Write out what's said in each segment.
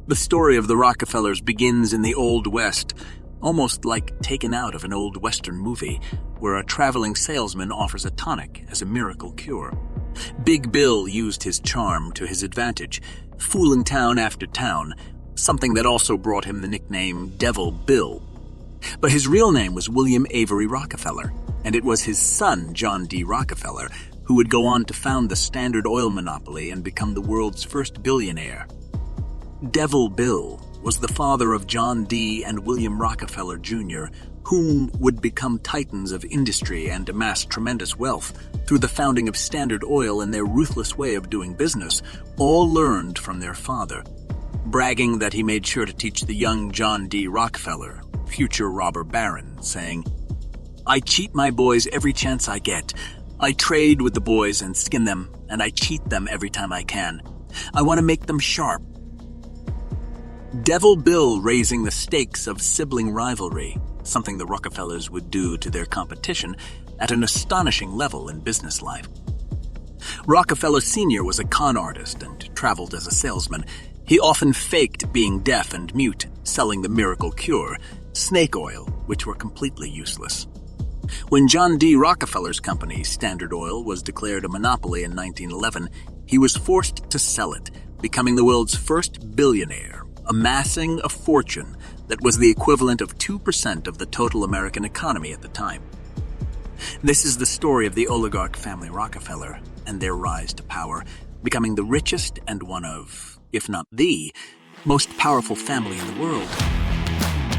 The story of the Rockefellers begins in the Old West, almost like taken out of an old Western movie, where a traveling salesman offers a tonic as a miracle cure. Big Bill used his charm to his advantage, fooling town after town, something that also brought him the nickname Devil Bill. But his real name was William Avery Rockefeller, and it was his son, John D. Rockefeller, who would go on to found the Standard Oil monopoly and become the world's first billionaire. Devil Bill was the father of John D. and William Rockefeller Jr., whom would become titans of industry and amass tremendous wealth through the founding of Standard Oil and their ruthless way of doing business, all learned from their father, bragging that he made sure to teach the young John D. Rockefeller, future robber baron, saying, "I cheat my boys every chance I get. I trade with the boys and skin them, and I cheat them every time I can. I want to make them sharp." Devil Bill raising the stakes of sibling rivalry, something the Rockefellers would do to their competition at an astonishing level in business life. Rockefeller Sr. was a con artist and traveled as a salesman. He often faked being deaf and mute, selling the miracle cure, snake oil, which were completely useless. When John D. Rockefeller's company, Standard Oil, was declared a monopoly in 1911, he was forced to sell it, becoming the world's first billionaire, amassing a fortune that was the equivalent of 2% of the total American economy at the time. This is the story of the oligarch family Rockefeller and their rise to power, becoming the richest and one of, if not the, most powerful family in the world.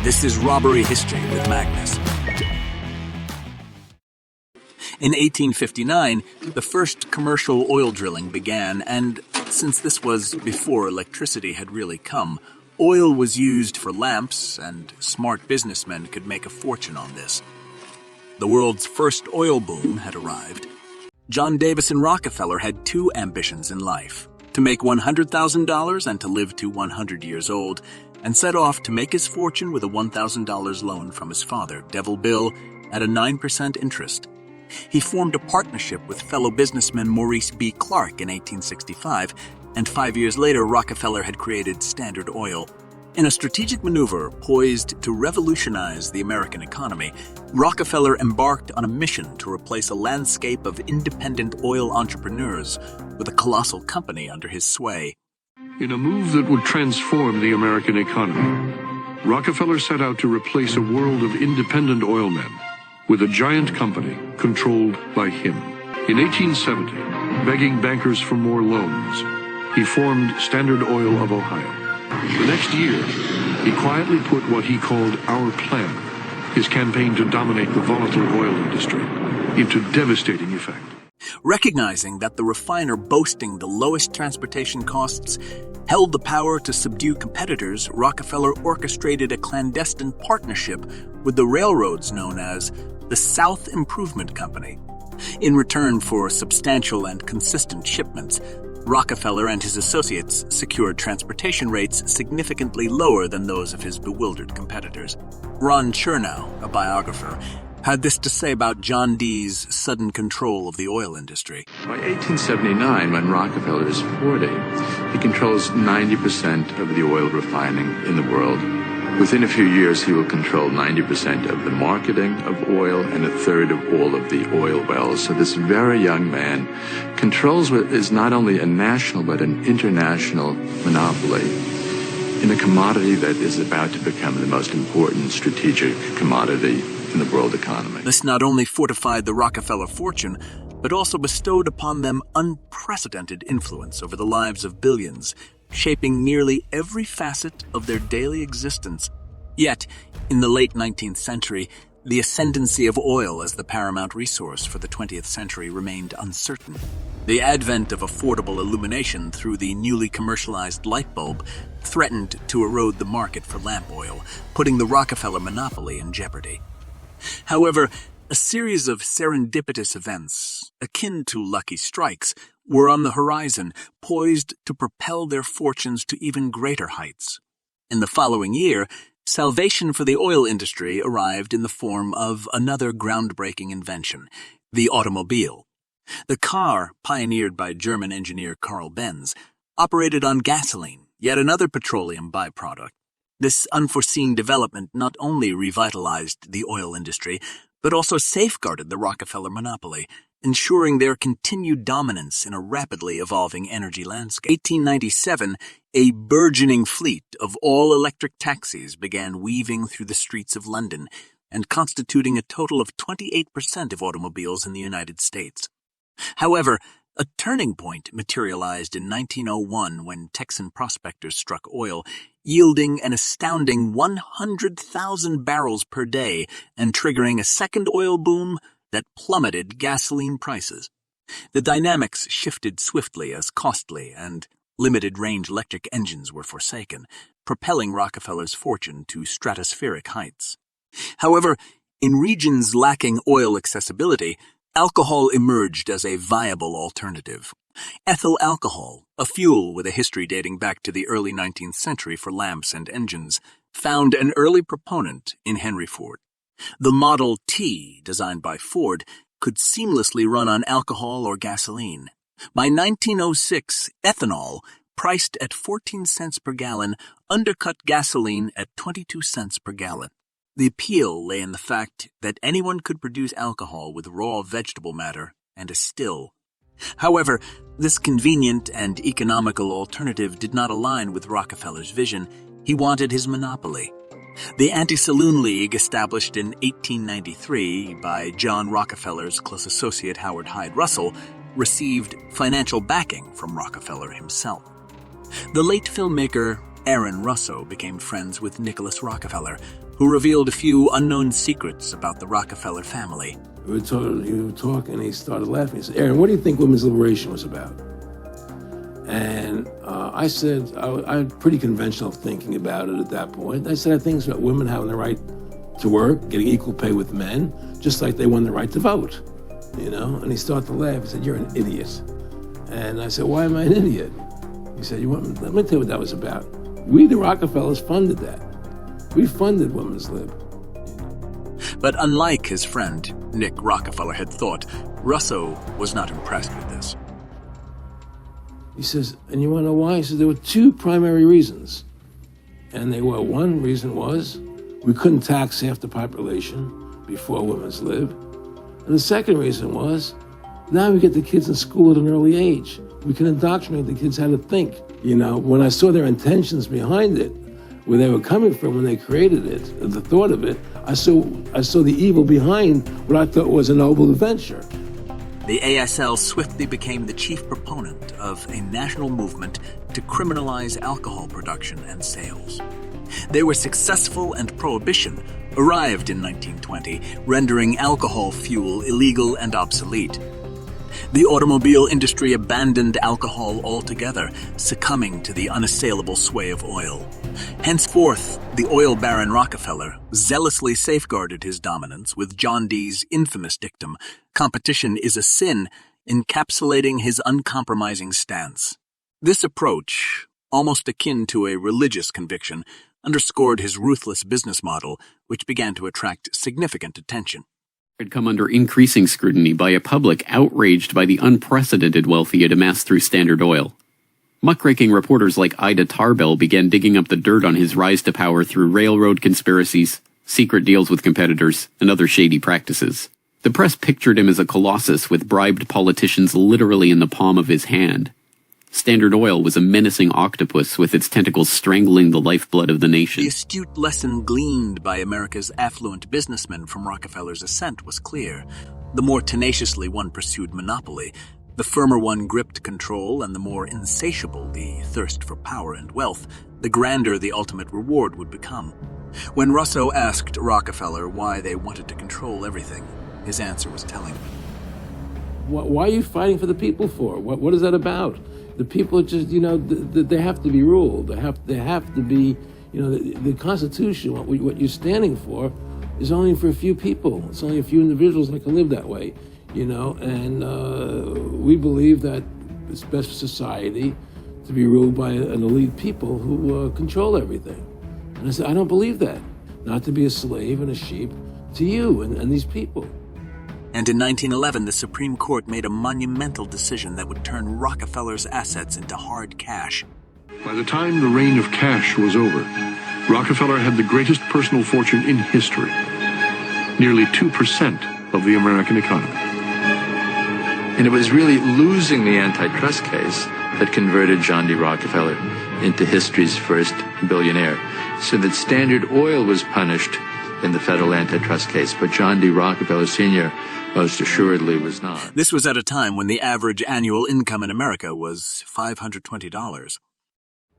This is Robbery History with Magnus. In 1859, the first commercial oil drilling began, and since this was before electricity had really come, oil was used for lamps, and smart businessmen could make a fortune on this. The world's first oil boom had arrived. John Davison Rockefeller had two ambitions in life: to make $100,000 and to live to 100 years old, and set off to make his fortune with a $1,000 loan from his father, Devil Bill, at a 9% interest. He formed a partnership with fellow businessman Maurice B. Clark in 1865, and 5 years later, Rockefeller had created Standard Oil. In a strategic maneuver poised to revolutionize the American economy, Rockefeller embarked on a mission to replace a landscape of independent oil entrepreneurs with a colossal company under his sway. In a move that would transform the American economy, Rockefeller set out to replace a world of independent oilmen with a giant company controlled by him. In 1870, begging bankers for more loans, he formed Standard Oil of Ohio. The next year, he quietly put what he called Our Plan, his campaign to dominate the volatile oil industry, into devastating effect. Recognizing that the refiner boasting the lowest transportation costs held the power to subdue competitors, Rockefeller orchestrated a clandestine partnership with the railroads known as the South Improvement Company. In return for substantial and consistent shipments, Rockefeller and his associates secured transportation rates significantly lower than those of his bewildered competitors. Ron Chernow, a biographer, had this to say about John D.'s sudden control of the oil industry. By 1879, when Rockefeller is 40, he controls 90% of the oil refining in the world. Within a few years, he will control 90% of the marketing of oil and a third of all of the oil wells. So this very young man controls what is not only a national but an international monopoly in a commodity that is about to become the most important strategic commodity in the world economy. This not only fortified the Rockefeller fortune, but also bestowed upon them unprecedented influence over the lives of billions, shaping nearly every facet of their daily existence. Yet, in the late 19th century, the ascendancy of oil as the paramount resource for the 20th century remained uncertain. The advent of affordable illumination through the newly commercialized light bulb threatened to erode the market for lamp oil, putting the Rockefeller monopoly in jeopardy. However, a series of serendipitous events, akin to lucky strikes, were on the horizon, poised to propel their fortunes to even greater heights. In the following year, salvation for the oil industry arrived in the form of another groundbreaking invention, the automobile. The car, pioneered by German engineer Carl Benz, operated on gasoline yet another petroleum byproduct. This unforeseen development not only revitalized the oil industry, but also safeguarded the Rockefeller monopoly, ensuring their continued dominance in a rapidly evolving energy landscape. 1897, a burgeoning fleet of all-electric taxis began weaving through the streets of London and constituting a total of 28% of automobiles in the United States. However, a turning point materialized in 1901 when Texan prospectors struck oil, yielding an astounding 100,000 barrels per day and triggering a second oil boom that plummeted gasoline prices. The dynamics shifted swiftly as costly and limited-range electric engines were forsaken, propelling Rockefeller's fortune to stratospheric heights. However, in regions lacking oil accessibility, alcohol emerged as a viable alternative. Ethyl alcohol, a fuel with a history dating back to the early 19th century for lamps and engines, found an early proponent in Henry Ford. The Model T, designed by Ford, could seamlessly run on alcohol or gasoline. By 1906, ethanol, priced at 14 cents per gallon, undercut gasoline at 22 cents per gallon. The appeal lay in the fact that anyone could produce alcohol with raw vegetable matter and a still. However, this convenient and economical alternative did not align with Rockefeller's vision. He wanted his monopoly. The Anti-Saloon League, established in 1893 by John Rockefeller's close associate Howard Hyde Russell, received financial backing from Rockefeller himself. The late filmmaker Aaron Russo became friends with Nicholas Rockefeller, who revealed a few unknown secrets about the Rockefeller family. We were talking, and he started laughing. He said, "Aaron, what do you think women's liberation was about?" And I said, I had pretty conventional thinking about it at that point. I said, I think it's about women having the right to work, getting equal pay with men, just like they won the right to vote, And he started to laugh. He said, "You're an idiot." And I said, "Why am I an idiot?" He said, let me tell you what that was about. We, the Rockefellers, funded that. We funded women's lib. But unlike his friend, Nick Rockefeller had thought, Russo was not impressed with this. He says, and you want to know why? He says, there were two primary reasons. And they were, one reason was we couldn't tax half the population before women's lib. And the second reason was, now we get the kids in school at an early age. We can indoctrinate the kids how to think. When I saw their intentions behind it, where they were coming from when they created it, the thought of it, I saw the evil behind what I thought was a noble venture. The ASL swiftly became the chief proponent of a national movement to criminalize alcohol production and sales. They were successful, and prohibition arrived in 1920, rendering alcohol fuel illegal and obsolete. The automobile industry abandoned alcohol altogether, succumbing to the unassailable sway of oil. Henceforth, the oil baron Rockefeller zealously safeguarded his dominance with John Dee's infamous dictum, "Competition is a sin," encapsulating his uncompromising stance. This approach, almost akin to a religious conviction, underscored his ruthless business model, which began to attract significant attention. Had come under increasing scrutiny by a public outraged by the unprecedented wealth he had amassed through Standard Oil. Muckraking reporters like Ida Tarbell began digging up the dirt on his rise to power through railroad conspiracies, secret deals with competitors, and other shady practices. The press pictured him as a colossus with bribed politicians literally in the palm of his hand. Standard Oil was a menacing octopus with its tentacles strangling the lifeblood of the nation. The astute lesson gleaned by America's affluent businessmen from Rockefeller's ascent was clear. The more tenaciously one pursued monopoly, the firmer one gripped control, and the more insatiable the thirst for power and wealth, the grander the ultimate reward would become. When Russo asked Rockefeller why they wanted to control everything, his answer was telling. Why are you fighting for the people for? What is that about? The people just, they have to be ruled. They have to be, the Constitution, what you're standing for, is only for a few people. It's only a few individuals that can live that way, and we believe that it's best for society to be ruled by an elite people who control everything. And I said, I don't believe that. Not to be a slave and a sheep to you and these people. And in 1911, the Supreme Court made a monumental decision that would turn Rockefeller's assets into hard cash. By the time the reign of cash was over, Rockefeller had the greatest personal fortune in history, nearly 2% of the American economy. And it was really losing the antitrust case that converted John D. Rockefeller into history's first billionaire, so that Standard Oil was punished in the federal antitrust case, but John D. Rockefeller Sr. most assuredly was not. This was at a time when the average annual income in America was $520.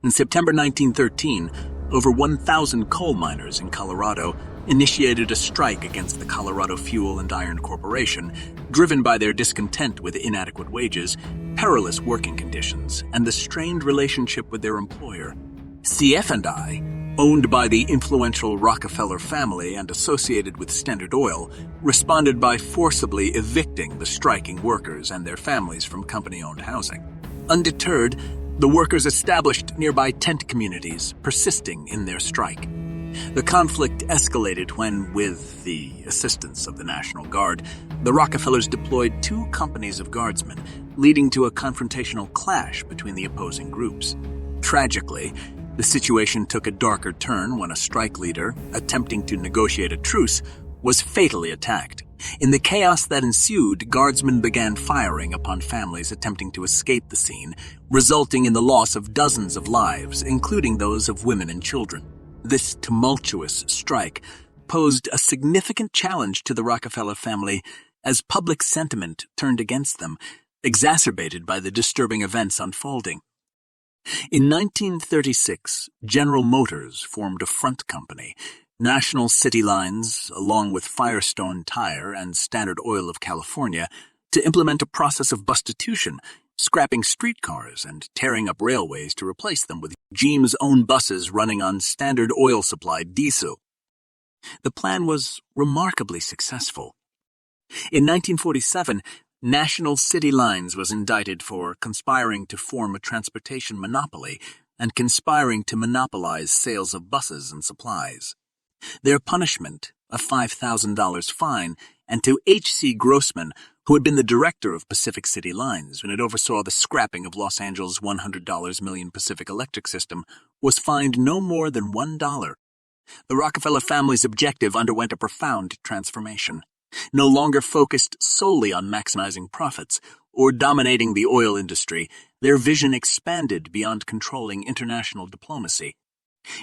In September 1913, over 1,000 coal miners in Colorado initiated a strike against the Colorado Fuel and Iron Corporation, driven by their discontent with inadequate wages, perilous working conditions, and the strained relationship with their employer. CF&I, owned by the influential Rockefeller family and associated with Standard Oil, responded by forcibly evicting the striking workers and their families from company-owned housing. Undeterred, the workers established nearby tent communities, persisting in their strike. The conflict escalated when, with the assistance of the National Guard, the Rockefellers deployed 2 companies of guardsmen, leading to a confrontational clash between the opposing groups. Tragically, the situation took a darker turn when a strike leader, attempting to negotiate a truce, was fatally attacked. In the chaos that ensued, guardsmen began firing upon families attempting to escape the scene, resulting in the loss of dozens of lives, including those of women and children. This tumultuous strike posed a significant challenge to the Rockefeller family as public sentiment turned against them, exacerbated by the disturbing events unfolding. In 1936, General Motors formed a front company. National City Lines, along with Firestone Tire and Standard Oil of California, to implement a process of bustitution, scrapping streetcars and tearing up railways to replace them with GM's own buses running on Standard Oil-supplied diesel. The plan was remarkably successful. In 1947, National City Lines was indicted for conspiring to form a transportation monopoly and conspiring to monopolize sales of buses and supplies. Their punishment, a $5,000 fine, and to H.C. Grossman, who had been the director of Pacific City Lines when it oversaw the scrapping of Los Angeles' $100 million Pacific Electric System, was fined no more than $1. The Rockefeller family's objective underwent a profound transformation. No longer focused solely on maximizing profits or dominating the oil industry, their vision expanded beyond controlling international diplomacy.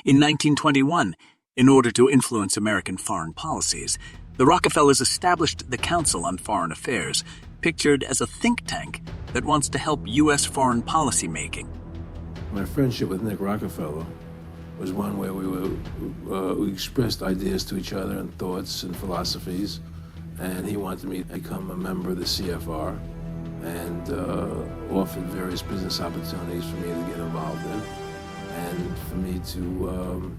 In 1921, in order to influence American foreign policies, the Rockefellers established the Council on Foreign Affairs, pictured as a think tank that wants to help U.S. foreign policy making. My friendship with Nick Rockefeller was one where we expressed ideas to each other and thoughts and philosophies, and he wanted me to become a member of the CFR and offered various business opportunities for me to get involved in and for me to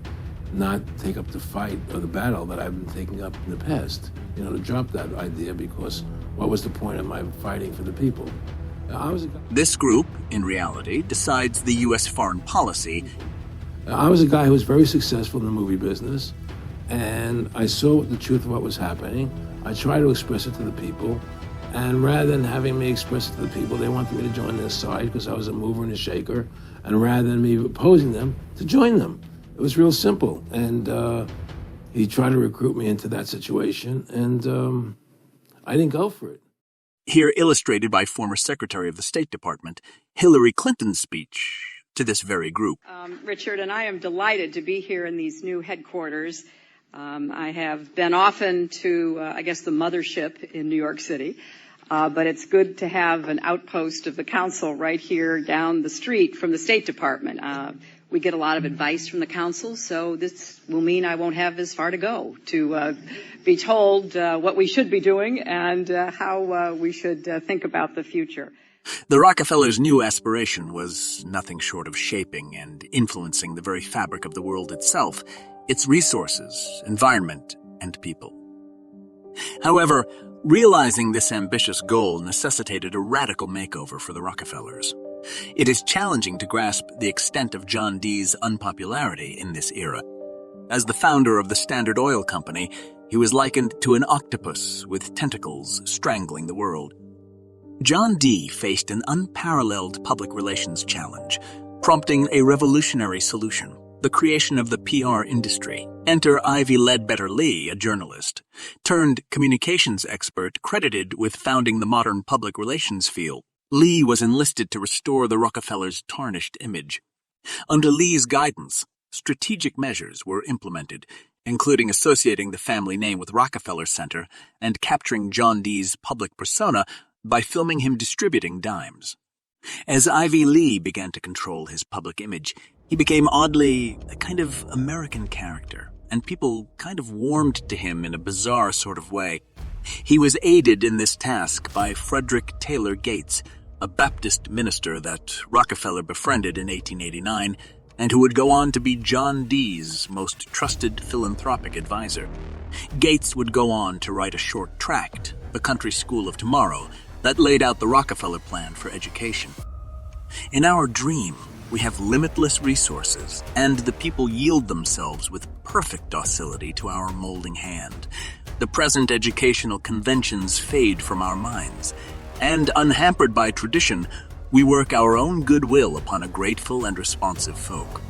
not take up the fight or the battle that I've been taking up in the past, to drop that idea, because what was the point of my fighting for the people? This group, in reality, decides the U.S. foreign policy. I was a guy who was very successful in the movie business, and I saw the truth of what was happening. I tried to express it to the people, and rather than having me express it to the people, they wanted me to join their side because I was a mover and a shaker, and rather than me opposing them, to join them. It was real simple, and he tried to recruit me into that situation, and I didn't go for it. Here illustrated by former Secretary of the State Department, Hillary Clinton's speech to this very group. Richard, and I am delighted to be here in these new headquarters. I have been often to, the mothership in New York City, but it's good to have an outpost of the council right here down the street from the State Department. We get a lot of advice from the council, so this will mean I won't have as far to go to be told what we should be doing and how we should think about the future. The Rockefellers' new aspiration was nothing short of shaping and influencing the very fabric of the world itself, its resources, environment, and people. However, realizing this ambitious goal necessitated a radical makeover for the Rockefellers. It is challenging to grasp the extent of John D's unpopularity in this era. As the founder of the Standard Oil Company, he was likened to an octopus with tentacles strangling the world. John D. faced an unparalleled public relations challenge, prompting a revolutionary solution: the creation of the PR industry. Enter Ivy Ledbetter-Lee, a journalist, turned communications expert credited with founding the modern public relations field. Lee was enlisted to restore the Rockefellers' tarnished image. Under Lee's guidance, strategic measures were implemented, including associating the family name with Rockefeller Center and capturing John Dee's public persona by filming him distributing dimes. As Ivy Lee began to control his public image, he became oddly a kind of American character, and people kind of warmed to him in a bizarre sort of way. He was aided in this task by Frederick Taylor Gates, a Baptist minister that Rockefeller befriended in 1889, and who would go on to be John Dee's most trusted philanthropic advisor. Gates would go on to write a short tract, The Country School of Tomorrow, that laid out the Rockefeller plan for education. In our dream, we have limitless resources, and the people yield themselves with perfect docility to our molding hand. The present educational conventions fade from our minds, and unhampered by tradition, we work our own goodwill upon a grateful and responsive folk.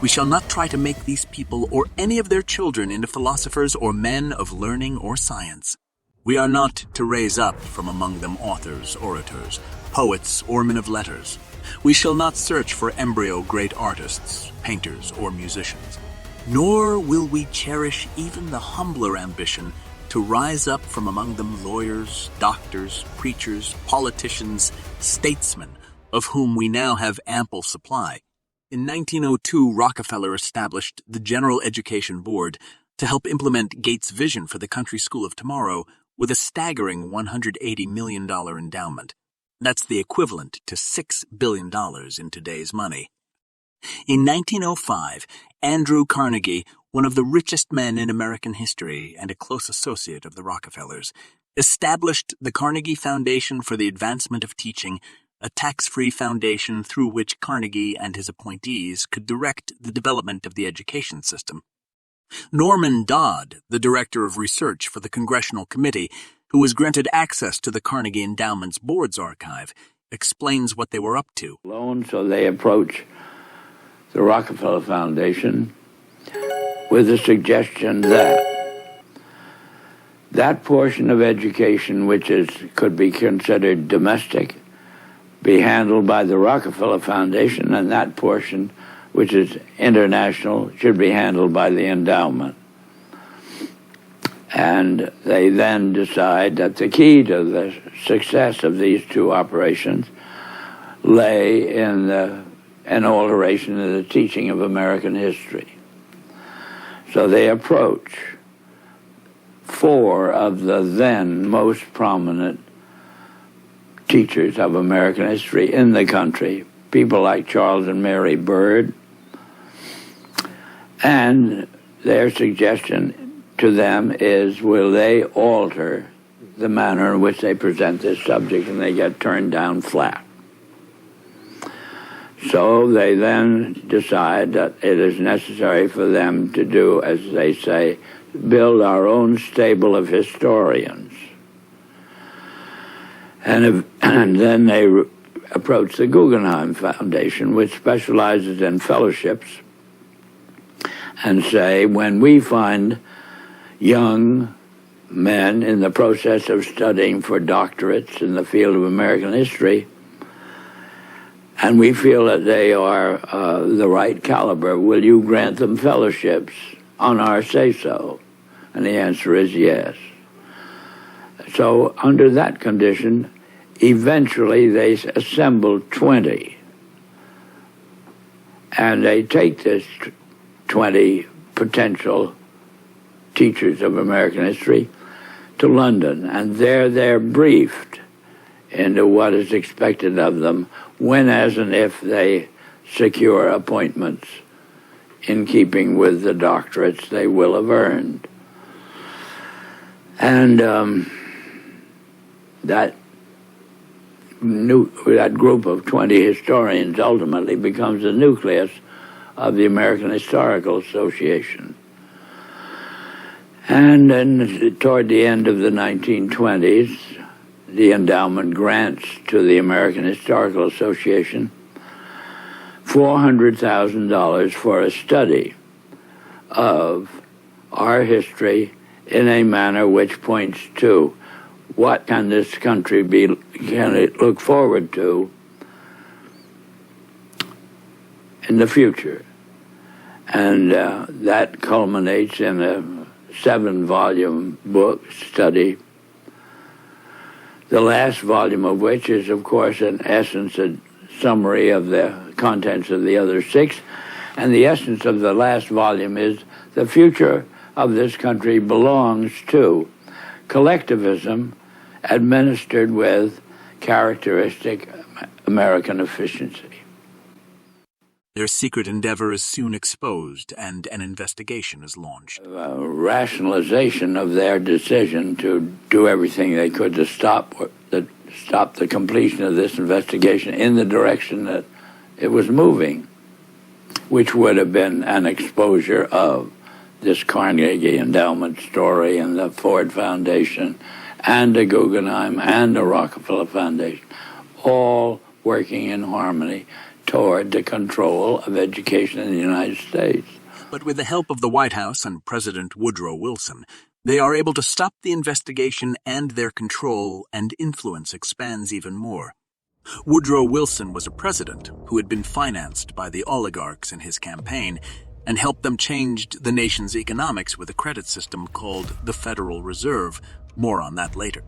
We shall not try to make these people or any of their children into philosophers or men of learning or science. We are not to raise up from among them authors, orators, poets, or men of letters. We shall not search for embryo great artists, painters, or musicians. Nor will we cherish even the humbler ambition to rise up from among them lawyers, doctors, preachers, politicians, statesmen, of whom we now have ample supply. In 1902, Rockefeller established the General Education Board to help implement Gates' vision for the Country School of Tomorrow with a staggering $180 million endowment. That's the equivalent to $6 billion in today's money. In 1905, Andrew Carnegie, one of the richest men in American history and a close associate of the Rockefellers, established the Carnegie Foundation for the Advancement of Teaching, a tax-free foundation through which Carnegie and his appointees could direct the development of the education system. Norman Dodd, the director of research for the Congressional Committee, who was granted access to the Carnegie Endowment's board's archive, explains what they were up to. So they approach the Rockefeller Foundation with the suggestion that that portion of education which could be considered domestic be handled by the Rockefeller Foundation, and that portion which is international should be handled by the endowment. And they then decide that the key to the success of these two operations lay in an alteration in the teaching of American history. So they approach four of the then most prominent teachers of American history in the country, people like Charles and Mary Bird, and their suggestion to them is, will they alter the manner in which they present this subject, and they get turned down flat. So they then decide that it is necessary for them to do, as they say, build our own stable of historians. And then they approach the Guggenheim Foundation, which specializes in fellowships, and say, when we find young men in the process of studying for doctorates in the field of American history, and we feel that they are the right caliber, will you grant them fellowships on our say-so? And the answer is yes. So under that condition, eventually they assemble 20. And they take this 20 potential teachers of American history to London, and there they're briefed into what is expected of them when, as and if they secure appointments in keeping with the doctorates they will have earned. And that group of 20 historians ultimately becomes the nucleus of the American Historical Association. And then toward the end of the 1920s, the endowment grants to the American Historical Association $400,000 for a study of our history in a manner which points to what can this country can it look forward to in the future. And that culminates in a 7-volume book study, the last volume of which is, of course, in essence a summary of the contents of the other 6. And the essence of the last volume is the future of this country belongs to collectivism administered with characteristic American efficiency. Their secret endeavor is soon exposed, and an investigation is launched. Rationalization of their decision to do everything they could to stop the completion of this investigation in the direction that it was moving, which would have been an exposure of this Carnegie Endowment story and the Ford Foundation and the Guggenheim and the Rockefeller Foundation, all working in harmony toward the control of education in the United States. But with the help of the White House and President Woodrow Wilson, they are able to stop the investigation, and their control and influence expands even more. Woodrow Wilson was a president who had been financed by the oligarchs in his campaign and helped them change the nation's economics with a credit system called the Federal Reserve. More on that later.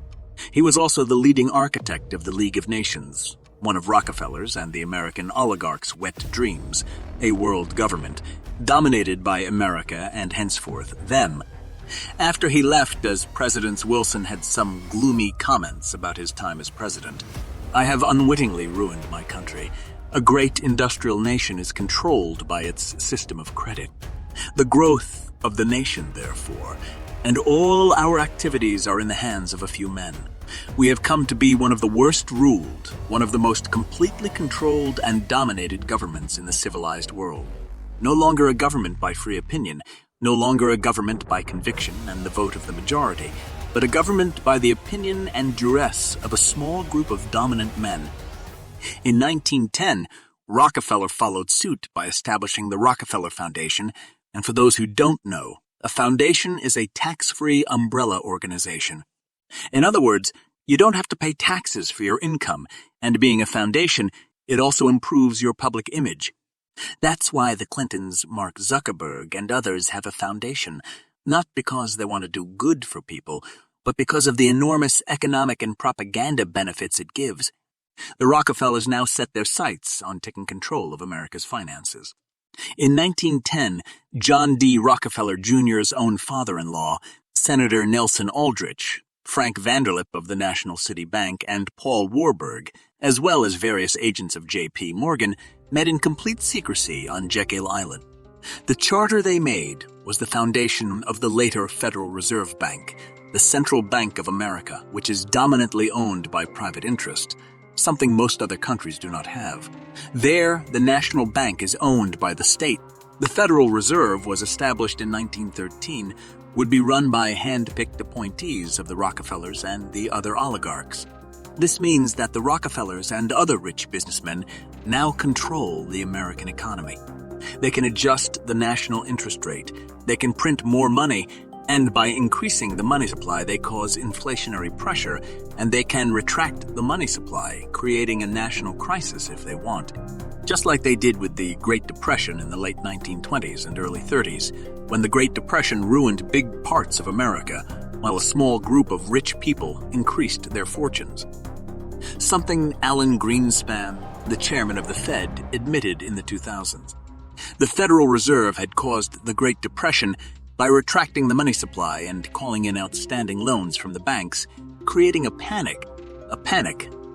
He was also the leading architect of the League of Nations, one of Rockefeller's and the American oligarchs' wet dreams, a world government dominated by America and henceforth them. After he left as President, Wilson had some gloomy comments about his time as president. "I have unwittingly ruined my country. A great industrial nation is controlled by its system of credit. The growth of the nation, therefore, and all our activities are in the hands of a few men. We have come to be one of the worst ruled, one of the most completely controlled and dominated governments in the civilized world. No longer a government by free opinion, no longer a government by conviction and the vote of the majority, but a government by the opinion and duress of a small group of dominant men." In 1910, Rockefeller followed suit by establishing the Rockefeller Foundation, and for those who don't know, a foundation is a tax-free umbrella organization. In other words, you don't have to pay taxes for your income, and being a foundation, it also improves your public image. That's why the Clintons, Mark Zuckerberg, and others have a foundation, not because they want to do good for people, but because of the enormous economic and propaganda benefits it gives. The Rockefellers now set their sights on taking control of America's finances. In 1910, John D. Rockefeller Jr.'s own father-in-law, Senator Nelson Aldrich, Frank Vanderlip of the National City Bank, and Paul Warburg, as well as various agents of J.P. Morgan, met in complete secrecy on Jekyll Island. The charter they made was the foundation of the later Federal Reserve Bank, the Central Bank of America, which is dominantly owned by private interest, something most other countries do not have. There, the national bank is owned by the state. The Federal Reserve was established in 1913, would be run by hand-picked appointees of the Rockefellers and the other oligarchs. This means that the Rockefellers and other rich businessmen now control the American economy. They can adjust the national interest rate, they can print more money, and by increasing the money supply they cause inflationary pressure, and they can retract the money supply, creating a national crisis if they want. Just like they did with the Great Depression in the late 1920s and early 30s, when the Great Depression ruined big parts of America, while a small group of rich people increased their fortunes. Something Alan Greenspan, the chairman of the Fed, admitted in the 2000s. The Federal Reserve had caused the Great Depression by retracting the money supply and calling in outstanding loans from the banks, creating a panic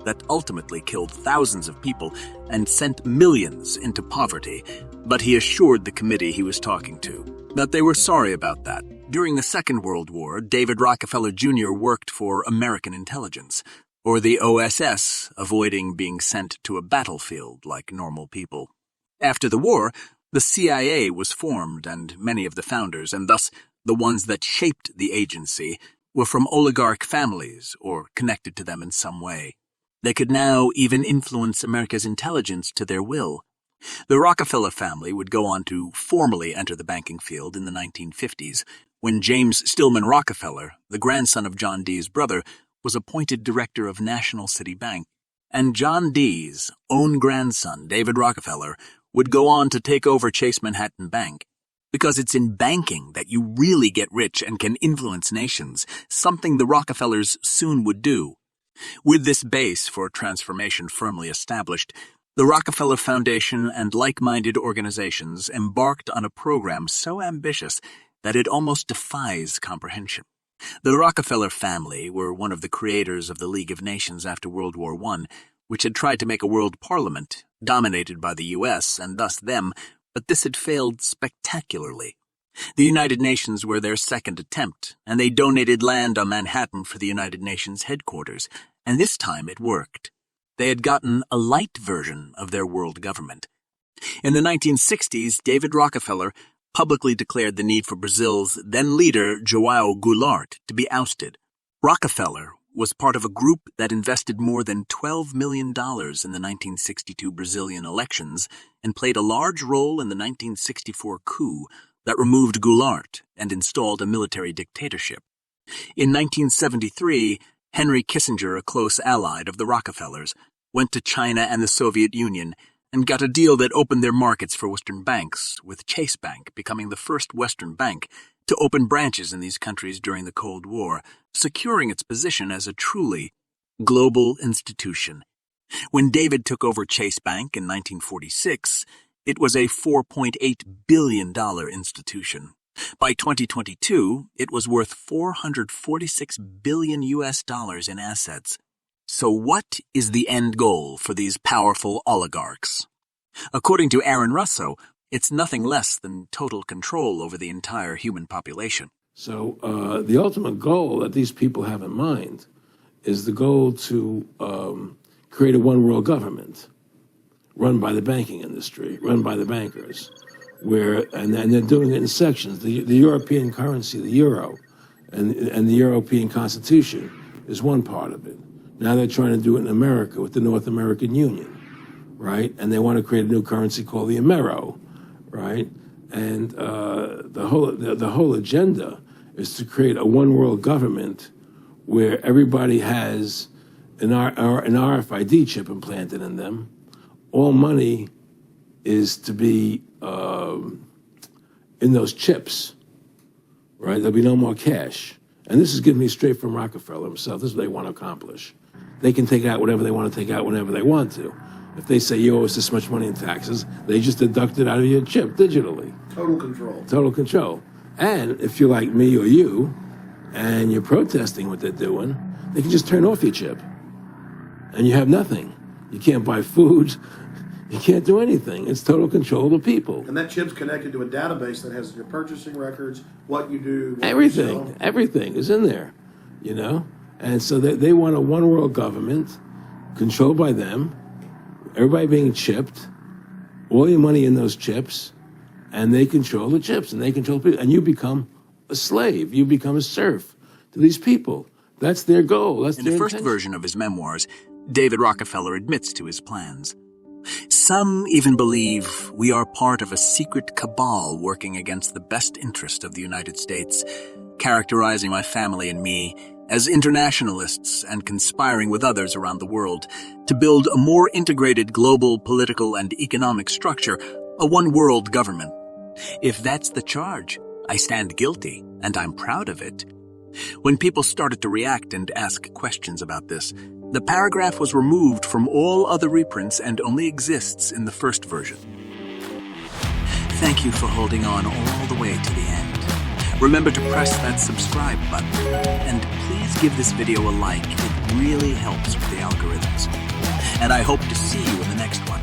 that ultimately killed thousands of people and sent millions into poverty. But he assured the committee he was talking to that they were sorry about that. During the Second World War, David Rockefeller Jr. worked for American intelligence, or the OSS, avoiding being sent to a battlefield like normal people. After the war, the CIA was formed, and many of the founders, and thus the ones that shaped the agency, were from oligarch families or connected to them in some way. They could now even influence America's intelligence to their will. The Rockefeller family would go on to formally enter the banking field in the 1950s, when James Stillman Rockefeller, the grandson of John D's brother, was appointed director of National City Bank. And John D's own grandson, David Rockefeller, would go on to take over Chase Manhattan Bank. Because it's in banking that you really get rich and can influence nations, something the Rockefellers soon would do. With this base for transformation firmly established, the Rockefeller Foundation and like-minded organizations embarked on a program so ambitious that it almost defies comprehension. The Rockefeller family were one of the creators of the League of Nations after World War I, which had tried to make a world parliament, dominated by the U.S. and thus them, but this had failed spectacularly. The United Nations were their second attempt, and they donated land on Manhattan for the United Nations headquarters, and this time it worked. They had gotten a light version of their world government. In the 1960s, David Rockefeller publicly declared the need for Brazil's then-leader, João Goulart, to be ousted. Rockefeller was part of a group that invested more than $12 million in the 1962 Brazilian elections and played a large role in the 1964 coup that removed Goulart and installed a military dictatorship. In 1973, Henry Kissinger, a close ally of the Rockefellers, went to China and the Soviet Union and got a deal that opened their markets for Western banks, with Chase Bank becoming the first Western bank to open branches in these countries during the Cold War, securing its position as a truly global institution. When David took over Chase Bank in 1946, it was a $4.8 billion institution. By 2022, it was worth $446 billion in assets. So what is the end goal for these powerful oligarchs? According to Aaron Russo, it's nothing less than total control over the entire human population. So the ultimate goal that these people have in mind is the goal to create a one-world government run by the banking industry, run by the bankers, and they're doing it in sections. The European currency, the euro, and the European Constitution is one part of it. Now they're trying to do it in America with the North American Union, right? And they want to create a new currency called the Amero, right? And the whole agenda is to create a one-world government where everybody has an RFID chip implanted in them. All money is to be in those chips, right? There'll be no more cash. And this is giving me straight from Rockefeller himself. This is what they want to accomplish. They can take out whatever they want to take out whenever they want to. If they say you owe us this much money in taxes, they just deduct it out of your chip digitally. Total control. Total control. And if you're like me or you, and you're protesting what they're doing, they can just turn off your chip. And you have nothing. You can't buy food. You can't do anything. It's total control of the people. And that chip's connected to a database that has your purchasing records, what you do, what everything. you sell. Everything is in there, you know? And so they want a one-world government controlled by them, everybody being chipped, all your money in those chips, and they control the chips, and they control people. And you become a slave. You become a serf to these people. That's their goal. That's In their the first intention. version of his memoirs, David Rockefeller admits to his plans. Some even believe we are part of a secret cabal working against the best interest of the United States, characterizing my family and me as internationalists and conspiring with others around the world to build a more integrated global political and economic structure, a one-world government. If that's the charge, I stand guilty, and I'm proud of it. When people started to react and ask questions about this, the paragraph was removed from all other reprints and only exists in the first version. Thank you for holding on all the way to the end. Remember to press that subscribe button, and please give this video a like. It really helps with the algorithms. And I hope to see you in the next one.